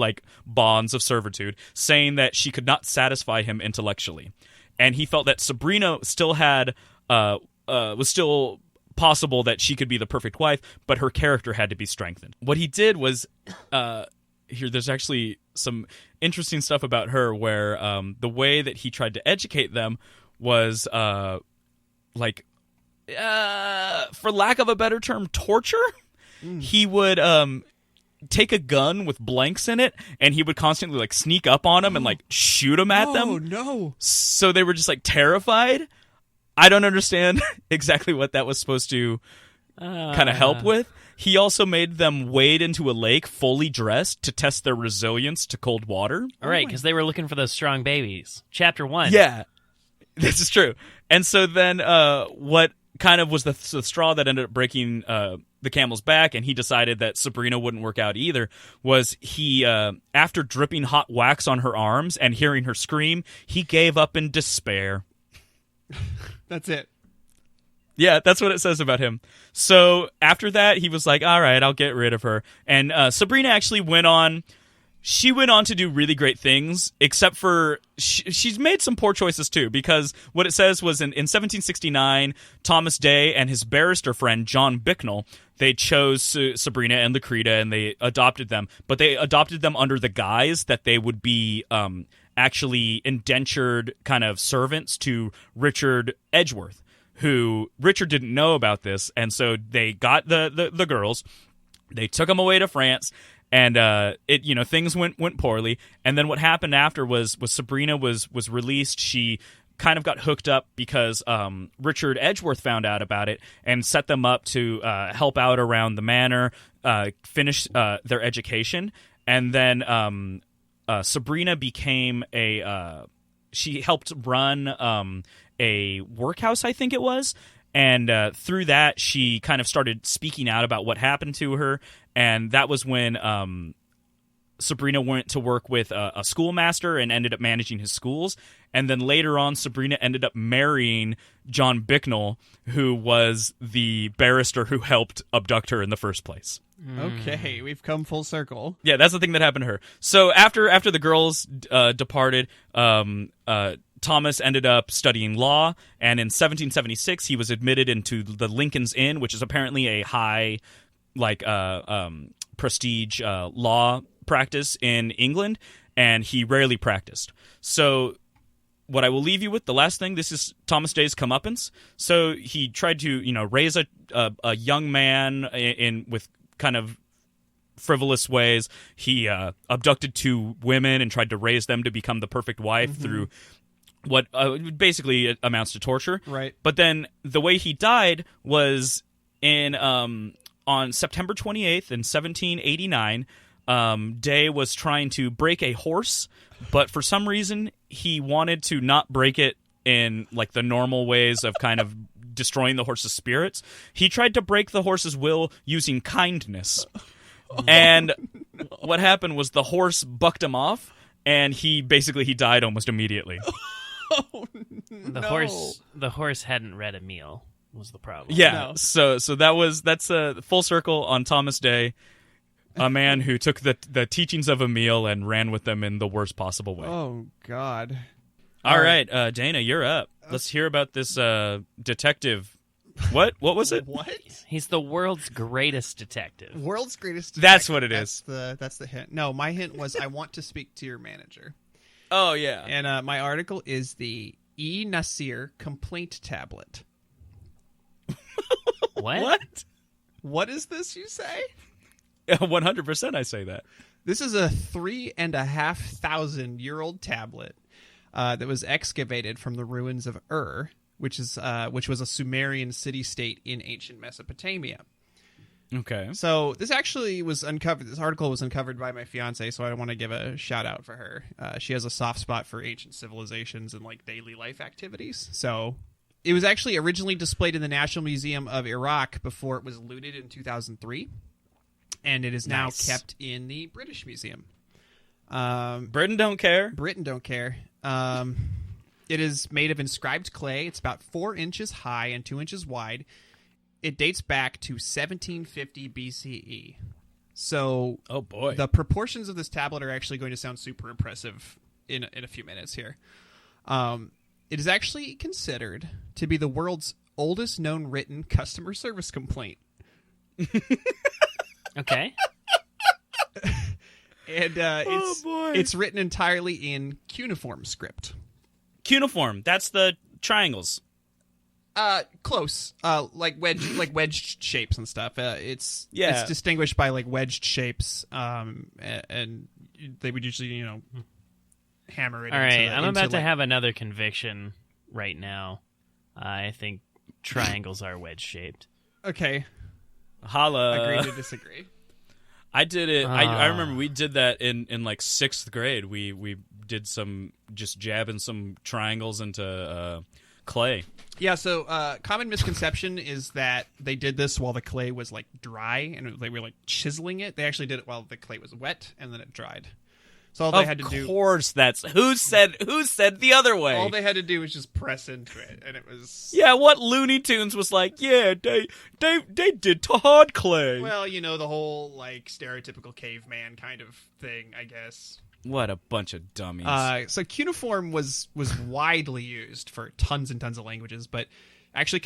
bonds of servitude, saying that she could not satisfy him intellectually. And he felt that Sabrina still had was still possible that she could be the perfect wife, but her character had to be strengthened. What he did was there's actually some interesting stuff about her where the way that he tried to educate them was for lack of a better term, torture. He would take a gun with blanks in it, and he would constantly sneak up on them and shoot them at them. Oh no! So they were just terrified. I don't understand exactly what that was supposed to kind of help with. He also made them wade into a lake fully dressed to test their resilience to cold water. All right, because they were looking for those strong babies. Chapter 1. Yeah, this is true. And so then what kind of was the straw that ended up breaking the camel's back, and he decided that Sabrina wouldn't work out either, was he, after dripping hot wax on her arms and hearing her scream, he gave up in despair. That's it. Yeah, that's what it says about him. So after that, he was like, all right, I'll get rid of her. And Sabrina actually went on to do really great things, except for she's made some poor choices too, because what it says was in 1769, Thomas Day and his barrister friend, John Bicknell, they chose Sabrina and Lucreta, and they adopted them. But they adopted them under the guise that they would be actually indentured kind of servants to Richard Edgeworth, who Richard didn't know about this, and so they got the girls, they took them away to France, and things went poorly. And then what happened after was Sabrina was released. She kind of got hooked up because Richard Edgeworth found out about it and set them up to help out around the manor, finish their education, and then Sabrina became she helped run a workhouse, I think it was, and through that she kind of started speaking out about what happened to her, and that was when Sabrina went to work with a schoolmaster and ended up managing his schools, and then later on Sabrina ended up marrying John Bicknell, who was the barrister who helped abduct her in the first place. Okay, we've come full circle. Yeah, that's the thing that happened to her. So after the girls departed, Thomas ended up studying law, and in 1776 he was admitted into the Lincoln's Inn, which is apparently a high, prestige law practice in England, and he rarely practiced. So what I will leave you with, the last thing, this is Thomas Day's comeuppance. So he tried to, raise a young man with kind of frivolous ways. He abducted 2 women and tried to raise them to become the perfect wife through what basically amounts to torture. Right. But then the way he died was on September 28th in 1789. Day was trying to break a horse, but for some reason he wanted to not break it in like the normal ways of kind of destroying the horse's spirits. He tried to break the horse's will using kindness. And what happened was the horse bucked him off, and he died almost immediately. Oh, The horse hadn't read a meal was the problem. Yeah. No. So that's a full circle on Thomas Day, a man who took the teachings of Emile and ran with them in the worst possible way. Oh God. All right, Dana, you're up. Let's hear about this detective. What was it? What? He's the world's greatest detective. World's greatest detective. That's what it is. That's the hint. No, my hint was I want to speak to your manager. Oh, yeah. And my article is the E. Nasir complaint tablet. What? What is this, you say? 100% I say that. This is a 3,500-year-old tablet that was excavated from the ruins of Ur, which was a Sumerian city-state in ancient Mesopotamia. Okay. So this actually was uncovered. This article was uncovered by my fiance, so I want to give a shout out for her. She has a soft spot for ancient civilizations and like daily life activities. So it was actually originally displayed in the National Museum of Iraq before it was looted in 2003, and it is now kept in the British Museum. Britain don't care. Britain don't care. It is made of inscribed clay. It's about 4 inches high and 2 inches wide. It dates back to 1750 BCE. So, oh boy, the proportions of this tablet are actually going to sound super impressive in a few minutes here. It is actually considered to be the world's oldest known written customer service complaint. Okay. And it's written entirely in cuneiform script. Cuneiform, that's the triangles. Close. Like wedged shapes and stuff. It's distinguished by like wedged shapes. And they would usually, hammer it. All right, I'm about to have another conviction right now. I think triangles are wedge shaped. Okay. Holla. Agree to disagree. I did it. I remember we did that in like 6th grade. We did just jabbing some triangles into clay. Yeah, so common misconception is that they did this while the clay was like dry and they were like chiseling it. They actually did it while the clay was wet and then it dried. So all they had to do. Of course, that's who said the other way. All they had to do was just press into it, and it was. Yeah, what Looney Tunes was like? Yeah, they did to hard clay. Well, the whole like stereotypical caveman kind of thing, I guess. What a bunch of dummies. So cuneiform was widely used for tons and tons of languages, but actually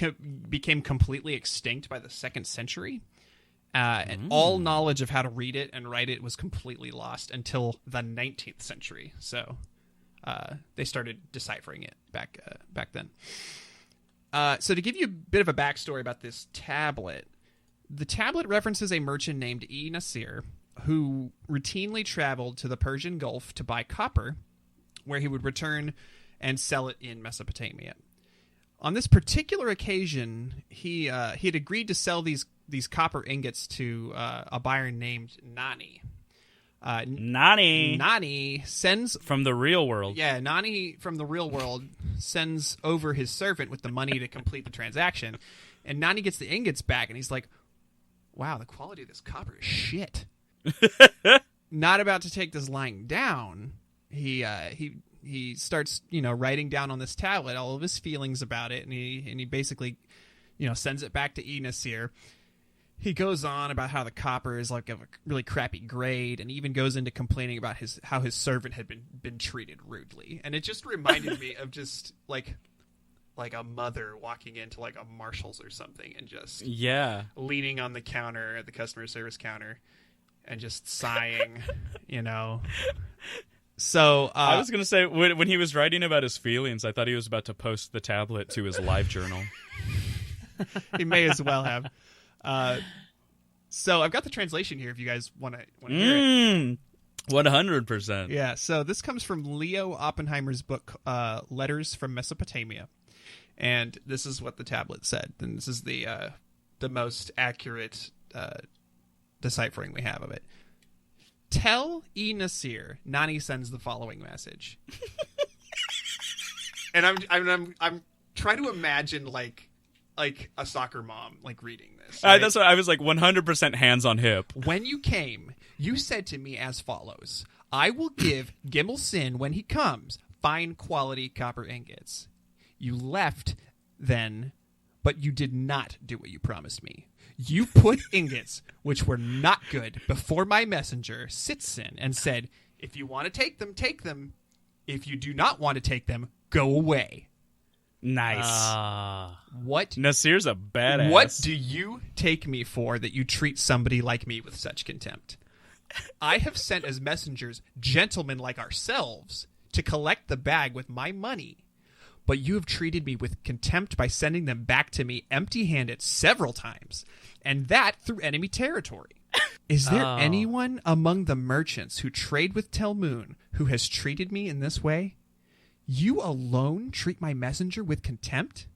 became completely extinct by the 2nd century. And all knowledge of how to read it and write it was completely lost until the 19th century. So they started deciphering it back then. So to give you a bit of a backstory about this tablet, the tablet references a merchant named E. Nasir, who routinely traveled to the Persian Gulf to buy copper, where he would return and sell it in Mesopotamia. On this particular occasion, he had agreed to sell these copper ingots to a buyer named Nani. Nani sends from the real world. Yeah, Nani from the real world sends over his servant with the money to complete the transaction, and Nani gets the ingots back, and he's like, "Wow, the quality of this copper is shit." Not about to take this lying down, he starts writing down on this tablet all of his feelings about it, and he basically sends it back to E. Nasir. he goes on about how the copper is like of a really crappy grade, and even goes into complaining about how his servant had been treated rudely. And it just reminded me of just like a mother walking into like a Marshall's or something and just leaning on the counter at the customer service counter and just sighing, So I was gonna say when he was writing about his feelings, I thought he was about to post the tablet to his live journal. He may as well have. So I've got the translation here if you guys want to hear it. 100%. Yeah, so this comes from Leo Oppenheimer's book, Letters from Mesopotamia. And this is what the tablet said. And this is the most accurate deciphering we have of it. Tell E. Nasir, Nani sends the following message. And I'm trying to imagine like a soccer mom like reading this. Right? That's what I was like 100% hands on hip. When you came, you said to me as follows: I will give Gimel Sin when he comes fine quality copper ingots. You left then, but you did not do what you promised me. You put ingots, which were not good, before my messenger, Sitsin, and said, if you want to take them, take them. If you do not want to take them, go away. Nice. What? Nasir's a badass. What do you take me for that you treat somebody like me with such contempt? I have sent as messengers gentlemen like ourselves to collect the bag with my money. But you have treated me with contempt by sending them back to me empty-handed several times, and that through enemy territory. Is there anyone among the merchants who trade with Telmoon who has treated me in this way? You alone treat my messenger with contempt?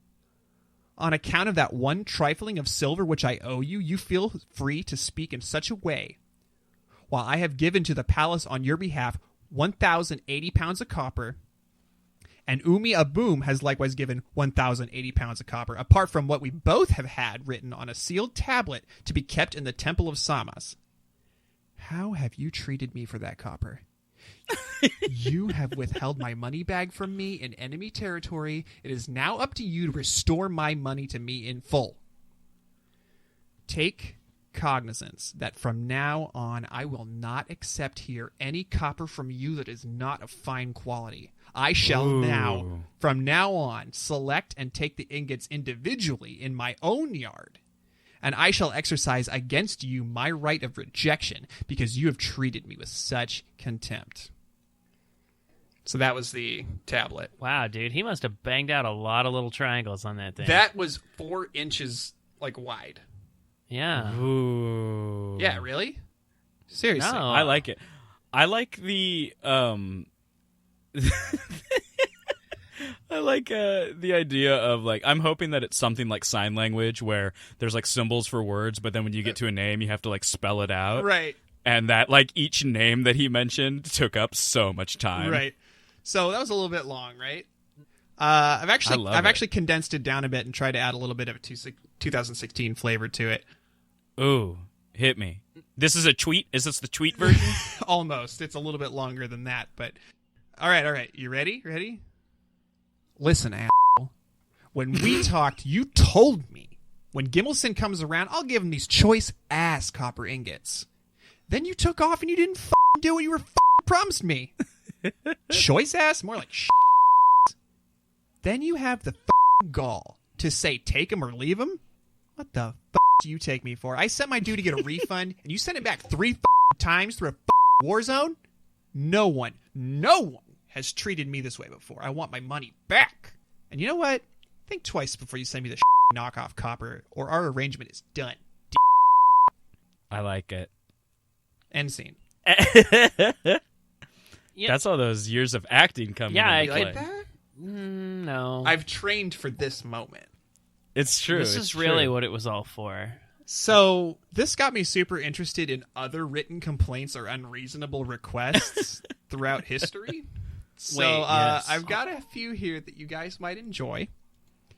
On account of that one trifling of silver which I owe you, you feel free to speak in such a way, while I have given to the palace on your behalf 1,080 pounds of copper, and Umi Aboom has likewise given 1,080 pounds of copper, apart from what we both have had written on a sealed tablet to be kept in the temple of Samas. How have you treated me for that copper? You have withheld my money bag from me in enemy territory. It is now up to you to restore my money to me in full. Take cognizance that from now on I will not accept here any copper from you that is not of fine quality. I shall from now on, select and take the ingots individually in my own yard, and I shall exercise against you my right of rejection because you have treated me with such contempt. So that was the tablet. Wow, dude, he must have banged out a lot of little triangles on that thing. That was 4 inches wide. Yeah. Ooh. Yeah, really? Seriously. No. I like it. I like the I like the idea of I'm hoping that it's something like sign language where there's symbols for words, but then when you get to a name you have to spell it out. Right. And that each name that he mentioned took up so much time. Right. So that was a little bit long, right? I've actually condensed it down a bit and tried to add a little bit of a 2016 flavor to it. Ooh, hit me. This is a tweet? Is this the tweet version? Almost. It's a little bit longer than that, but all right. You ready? Ready? Listen, asshole. When we talked, you told me when Gimelson comes around, I'll give him these choice-ass copper ingots. Then you took off and you didn't do what you were promised me. Choice-ass? More like shit. Then you have the gall to say take him or leave him? What the do you take me for? I sent my dude to get a refund, and you sent it back 3 times through a war zone? No one has treated me this way before. I want my money back. And you know what? Think twice before you send me the knockoff copper, or our arrangement is done. I like it. End scene. Yep. That's all those years of acting coming into I play. Like that? No. I've trained for this moment. It's true. This is really what it was all for. So this got me super interested in other written complaints or unreasonable requests throughout history. So yes. I've got a few here that you guys might enjoy.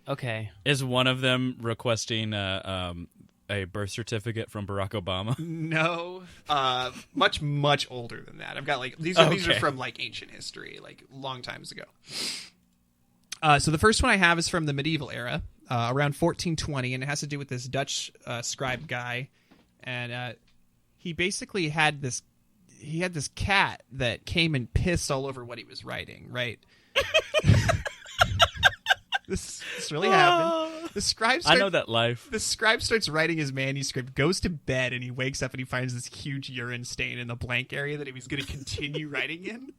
Okay. Is one of them requesting a birth certificate from Barack Obama? No, much older than that. I've got these are from ancient history, long times ago. So the first one I have is from the medieval era, around 1420, and it has to do with this Dutch scribe guy, and he basically had this cat that came and pissed all over what he was writing, right? This really happened. I know that life. The scribe starts writing his manuscript, goes to bed, and he wakes up and he finds this huge urine stain in the blank area that he was going to continue writing in.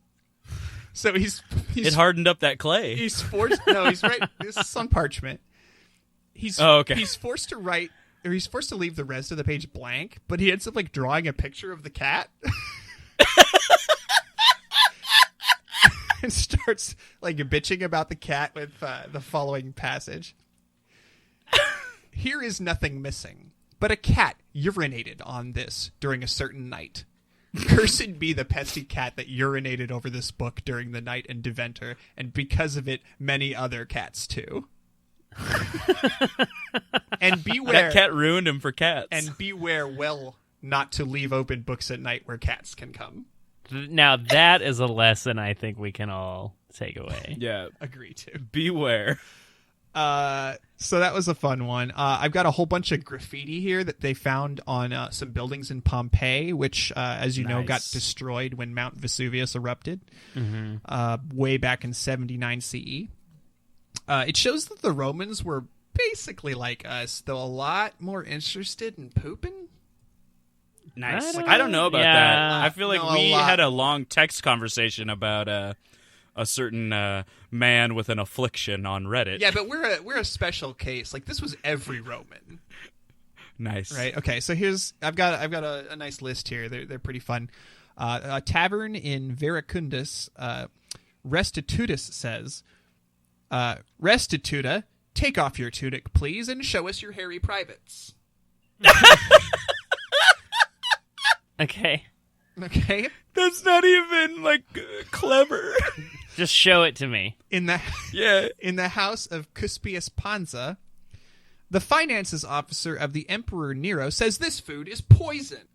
So he's it hardened up that clay. He's forced. No, he's right. This is on parchment. He's forced to write, or he's forced to leave the rest of the page blank. But he ends up like drawing a picture of the cat, and starts like bitching about the cat with the following passage. Here is nothing missing, but a cat urinated on this during a certain night. Cursed be the pesty cat that urinated over this book during the night in Deventer, and because of it, many other cats too. And beware, that cat ruined him for cats. And beware well not to leave open books at night where cats can come. Now that is a lesson I think we can all take away. Yeah, agree to. Beware. So that was a fun one. I've got a whole bunch of graffiti here that they found on some buildings in Pompeii, which, as you know, got destroyed when Mount Vesuvius erupted way back in 79 CE. It shows that the Romans were basically like us, though a lot more interested in pooping. Nice. I don't know about that. I feel like we had a long text conversation about a certain man with an affliction on Reddit. Yeah, but we're a special case. Like, this was every Roman. Nice. Right. Okay. So I've got a nice list here. They're pretty fun. A tavern in Veracundus, Restitutus says, "Restituta, take off your tunic, please, and show us your hairy privates." Okay. That's not even like clever. Just show it to me. In the house of Cuspius Panza, the finances officer of the Emperor Nero says this food is poison.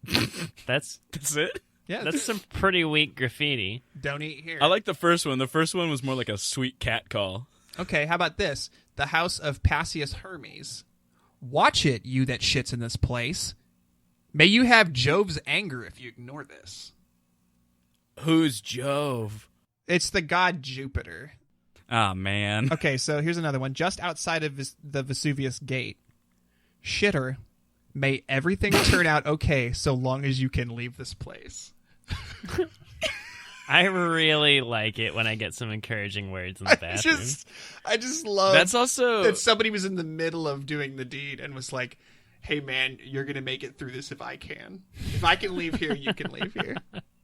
That's it? Yeah. That's some pretty weak graffiti. Don't eat here. I like the first one. The first one was more like a sweet cat call. Okay, how about this? The house of Passius Hermes. Watch it, you that shits in this place. May you have Jove's anger if you ignore this. Who's Jove? It's the god Jupiter. Ah, man. Okay, so here's another one. Just outside of the Vesuvius Gate. Shitter, may everything turn out okay so long as you can leave this place. I really like it when I get some encouraging words in the bathroom. I just love That's also that somebody was in the middle of doing the deed and was like, hey, man, you're going to make it through this if I can. If I can leave here, you can leave here.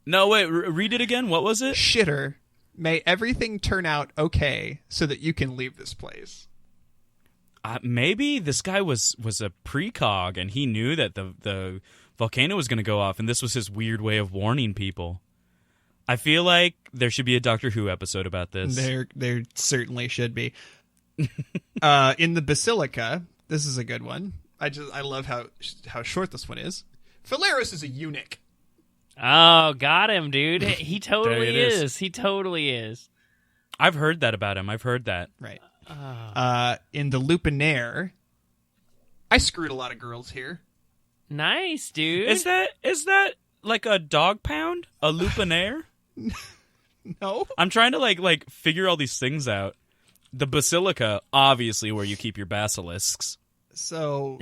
No, wait, read it again. What was it? Shitter, may everything turn out okay so that you can leave this place. Maybe this guy was a precog and he knew that the volcano was going to go off, and this was his weird way of warning people. I feel like there should be a Doctor Who episode about this. There certainly should be. In the Basilica, this is a good one. I love how short this one is. Phalaris is a eunuch. Oh, got him, dude. He totally is. He totally is. I've heard that about him. I've heard that. Right. In the Lupinaire, I screwed a lot of girls here. Nice, dude. Is that like a dog pound? A Lupinaire? No. I'm trying to like figure all these things out. The Basilica, obviously, where you keep your basilisks. So,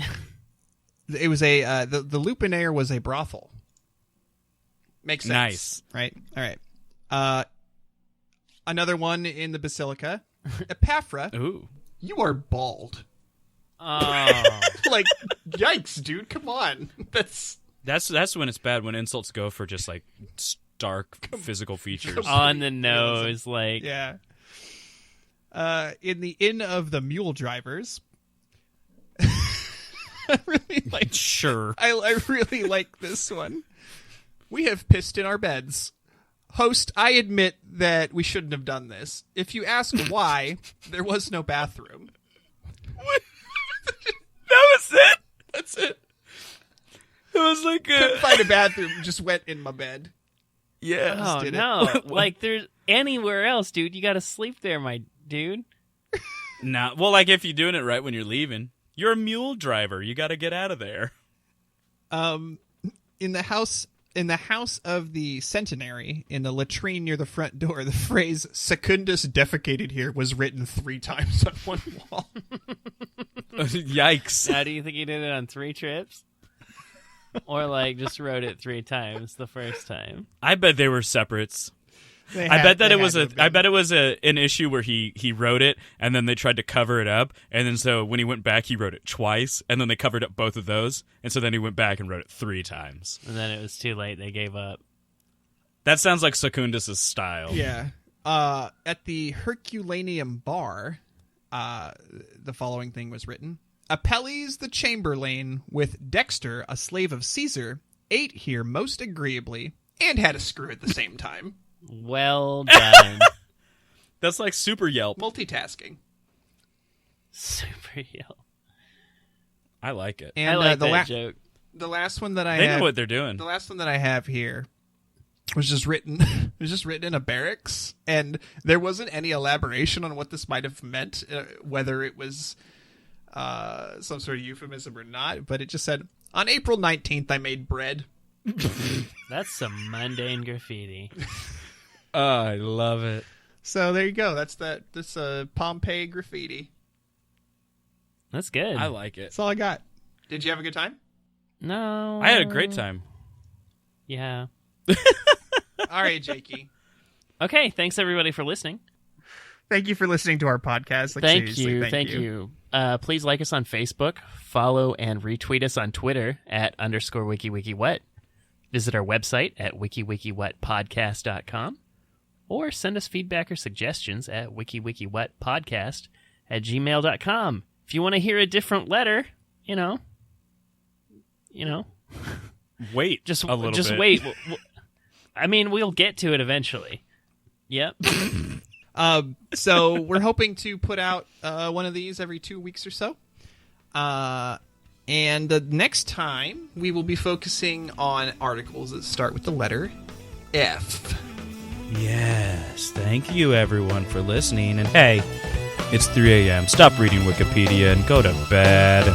it was the Lupinaire was a brothel. Makes sense. Nice. Right? All right. Another one in the Basilica. Epaphra. Ooh. You are bald. Oh. Like, yikes, dude. Come on. That's when it's bad, when insults go for just like stark physical features. On the nose, like. Yeah. In the Inn of the Mule Drivers. I really like. Sure. I really like this one. We have pissed in our beds. Host, I admit that we shouldn't have done this. If you ask why, there was no bathroom. What? That was it? That's it. It was like couldn't find a bathroom, just went in my bed. Yeah. Oh, no. Like, there's anywhere else, dude. You gotta sleep there, my dude. Nah, well, like if you're doing it right when you're leaving, you're a mule driver. You got to get out of there. In the house of the centenary, in the latrine near the front door, the phrase "Secundus defecated here" was written 3 times on one wall. Yikes! How do you think he did it on 3 trips? Or like just wrote it 3 times the first time? I bet they were separates. I bet it was an issue where he wrote it and then they tried to cover it up, and then so when he went back he wrote it twice, and then they covered up both of those, and so then he went back and wrote it 3 times. And then it was too late, they gave up. That sounds like Secundus' style. Yeah. At the Herculaneum bar, the following thing was written: Apelles the Chamberlain, with Dexter, a slave of Caesar, ate here most agreeably, and had a screw at the same time. Well done. That's like Super Yelp. Multitasking. Super Yelp. I like it. And I like that joke. The last one that I They know what they're doing. The last one that I have here was just written in a barracks, and there wasn't any elaboration on what this might have meant, whether it was some sort of euphemism or not, but it just said, "On April 19th I made bread." That's some mundane graffiti. Oh, I love it. So there you go. That's Pompeii graffiti. That's good. I like it. That's all I got. Did you have a good time? No. I had a great time. Yeah. All right, Jakey. Okay, thanks everybody for listening. Thank you for listening to our podcast. Thank you. Please like us on Facebook, follow and retweet us on Twitter at _WikiWikiWhat. Visit our website at wikiwikiwhatpodcast.com, or send us feedback or suggestions at wikiwikiwhatpodcast@gmail.com. If you want to hear a different letter, you know, wait, just a little just bit. wait. I mean, we'll get to it eventually. Yep. So we're hoping to put out one of these every 2 weeks or so. And the next time, we will be focusing on articles that start with the letter F. Yes, thank you everyone for listening. And hey, it's 3 a.m. Stop reading Wikipedia and go to bed.